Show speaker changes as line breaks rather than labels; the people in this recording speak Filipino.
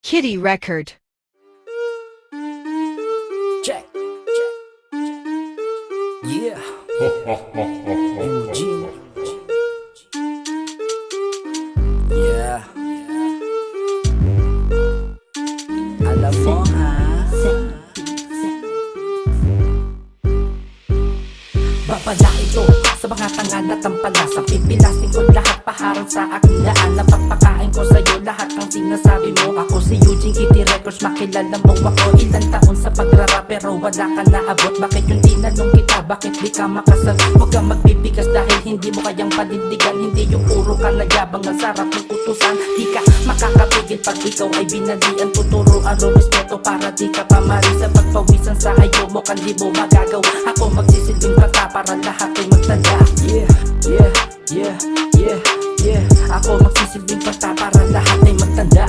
Kitty Record.
Check. Yeah. Eugene. Yeah. Alam mo ha, babalain ko sa mga tangan at tampalasa. Pipilasin ko lahat paharang sa aking daan. Napapakain ko sa'yo lahat ng sinasabi mo. Ako si Eugene, Kitty Records, makilala mo ako. Ilang taon sa pagrarap pero wala ka naabot. Bakit yung tinanong kita, bakit di ka makasagot? Huwag kang magbibigas dahil hindi mo kayang panindigan. Hindi yung puro ka nagyabang, ang sarap ng utusan. Di ka makakapigil pag ikaw ay binalian. Tuturuan o respeto para di ka pamari sa pagpawisan sa ayaw mo kan di mo magagawa. Ako magsisilbing bata para lahat ay magtanda. Yeah, yeah, yeah, yeah, yeah. Ako magsisilbing bata para lahat ay magtanda.